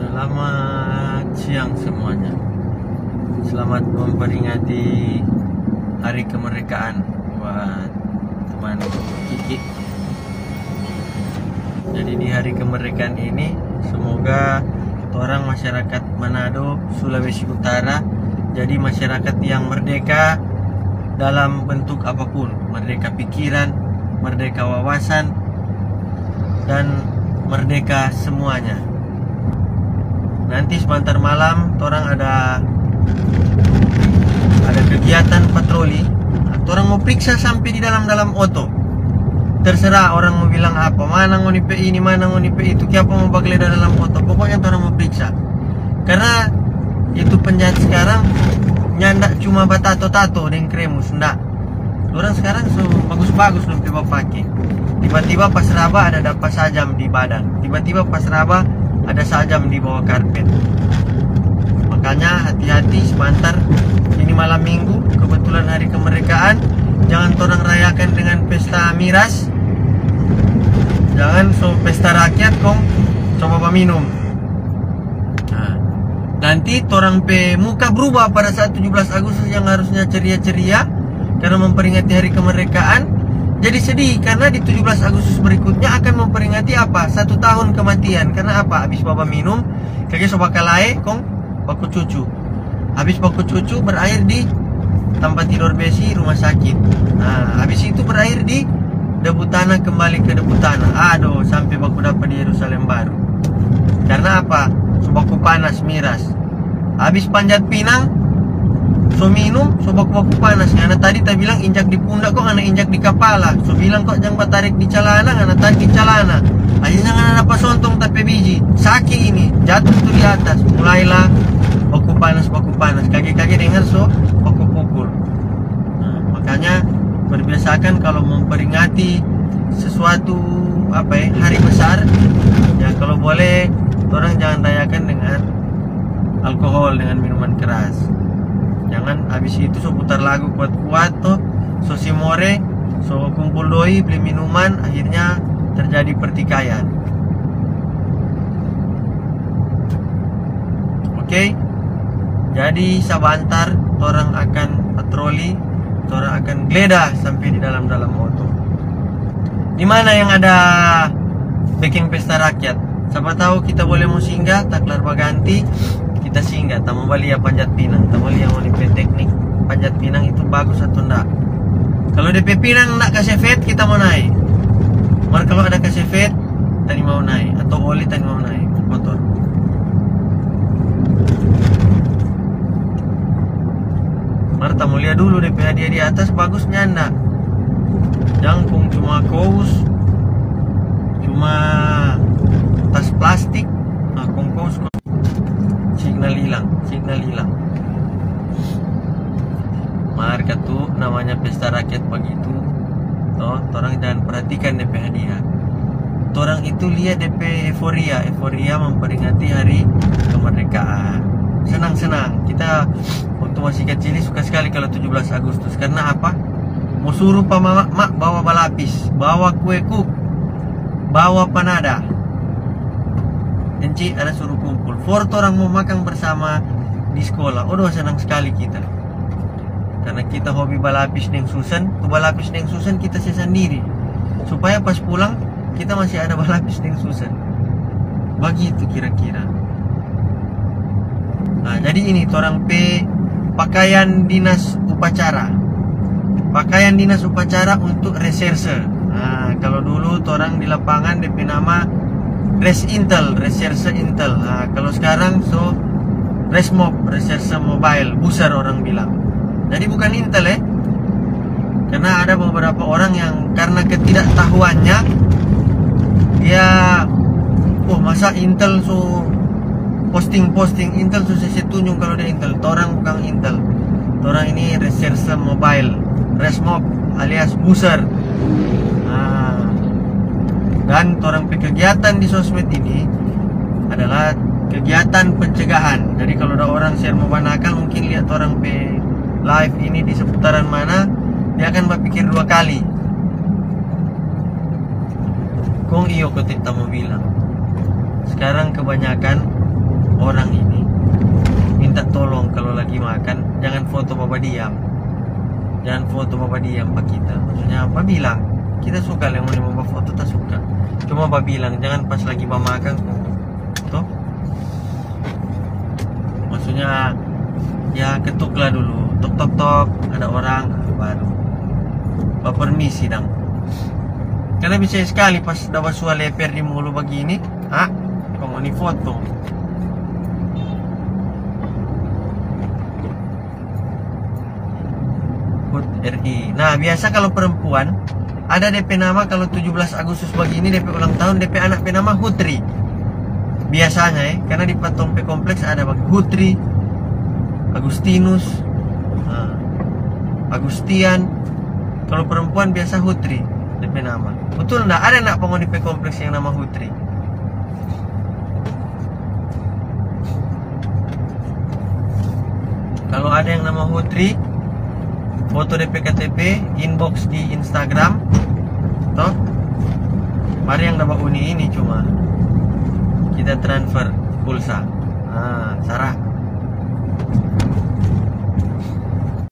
Selamat siang semuanya. Selamat memperingati Hari Kemerdekaan buat teman Kiki. Jadi di Hari Kemerdekaan ini semoga orang masyarakat Manado, Sulawesi Utara jadi masyarakat yang merdeka dalam bentuk apapun, merdeka pikiran, merdeka wawasan, dan merdeka semuanya. Nanti sebentar malam orang ada kegiatan patroli. Orang mau periksa sampai di dalam oto. Terserah orang mau bilang apa, mana ngoni pe ini, mana ngoni pe itu, siapa mau bagleda dalam oto. Pokoknya orang mau periksa. Karena itu penjahat sekarang nyandak cuma batato-tato dan kremus, ndak. Orang sekarang so bagus-bagus loh coba pakai. Tiba-tiba pas raba ada dapat sajam di badan. Tiba-tiba pas raba ada sajam di bawah karpet. Makanya hati-hati sebentar. Ini malam minggu, kebetulan hari kemerdekaan. Jangan orang rayakan dengan pesta miras. Jangan so pesta rakyat kong coba minum. Nah, nanti orang pe muka berubah pada saat 17 Agustus yang harusnya ceria-ceria karena memperingati hari kemerdekaan. Jadi sedih karena di 17 Agustus berikutnya akan memperingati apa? 1 tahun kematian. Karena apa? Habis bapak minum, kakek sobat kalai, kong baku cucu. Habis baku cucu berakhir di tempat tidur besi rumah sakit. Nah, habis itu berakhir di debu tanah, kembali ke debu tanah. Aduh, sampai baku dapat di Yerusalem baru. Karena apa? So baku panas miras. Habis panjat pinang, so minum, so baku panas. Karena tadi tak bilang injak di pundak kok, anak injak di kepala. So bilang kok jangan tarik di celana, anak tarik di celana. Akhirnya anak dapat sontong tapi biji. Sakit ini, jatuh tuh di atas. Mulailah baku panas. Kaki-kaki dengar so baku pukul. Nah, makanya berbiasakan kalau memperingati sesuatu hari besar, ya kalau boleh orang jangan rayakan dengan alkohol, dengan minuman keras. Jangan habis itu so putar lagu kuat-kuat tuh, so simore, so kumpul doi, beli minuman, akhirnya terjadi pertikaian. Oke? Jadi sabantar orang akan patroli, orang akan geledah sampai di dalam motor. Di mana yang ada baking pesta rakyat? Siapa tahu kita boleh mau singgah, taklar baganti. Kita singgah, tamu bali ya panjat pinang, tamu bali yang mau teknik panjat pinang itu bagus atau enggak. Kalau DP pinang enggak kasih vet, kita mau naik. Mar kalau ada kasih vet, tadi mau naik, atau oli tadi mau naik motor. Mar tamu lihat dulu DP hadiah di atas bagusnya enggak. Jangkung cuma kaos, cuma tas plastik, nah kaos. Signal hilang. Marka tuh namanya pesta rakyat begitu. Toh, orang jangan perhatikan DP hadiah. Orang itu lihat DP euforia memperingati hari kemerdekaan. Senang-senang. Kita waktu masih kecil suka sekali kalau 17 Agustus. Karena apa? Mau suruh pak mak bawa balapis, bawa kue kuk, bawa panada. Enci ada suruh kumpul. Foto orang mau makan bersama di sekolah. Oh, senang sekali kita. Karena kita hobi balapis neng susan. Tuh balapis neng susan kita sendiri. Supaya pas pulang kita masih ada balapis neng susan. Begitu kira-kira. Nah, jadi ini orang P pakaian dinas upacara. Pakaian dinas upacara untuk reserse. Nah, kalau dulu orang di lapangan DP nama reserse intel. Nah, kalau sekarang so resmob, reserse mobile, buser orang bilang. Jadi bukan intel karena ada beberapa orang yang karena ketidaktahuannya dia, masa intel so posting intel so saya tunjuk kalau dia intel. Orang bukan intel. Orang ini reserse mobile, resmob alias buser. Nah, dan orang kegiatan di sosmed ini adalah kegiatan pencegahan. Jadi kalau ada orang share mau nakal, mungkin lihat orang live ini di seputaran mana, dia akan berpikir 2 kali. Kong iyo ketika mau bilang. Sekarang kebanyakan orang ini minta tolong kalau lagi makan jangan foto bapak diam, jangan foto bapak diam pak kita. Maksudnya apa bilang kita suka yang mau bapak foto tak suka, cuma bapak bilang jangan pas lagi bapak makan tuh. Maksudnya ya ketuklah dulu, tok tok tok ada orang baru bapak permisi dong. Karena bisa sekali pas dapat suara leper di mulu begini, kamu ini foto. Hut RI. Nah biasa kalau perempuan ada DP nama kalau 17 Agustus begini DP ulang tahun DP anak nama Hutri. Biasanya karena di Patompe kompleks ada Hutri, Agustinus, Agustian. Kalau perempuan biasa Hutri DP nama. Betul enggak? Ada enggak penghuni DP kompleks yang nama Hutri? Kalau ada yang nama Hutri, foto DP KTP, inbox di Instagram, toh. Mari yang nama Uni ini cuma kita transfer pulsa. Sarah.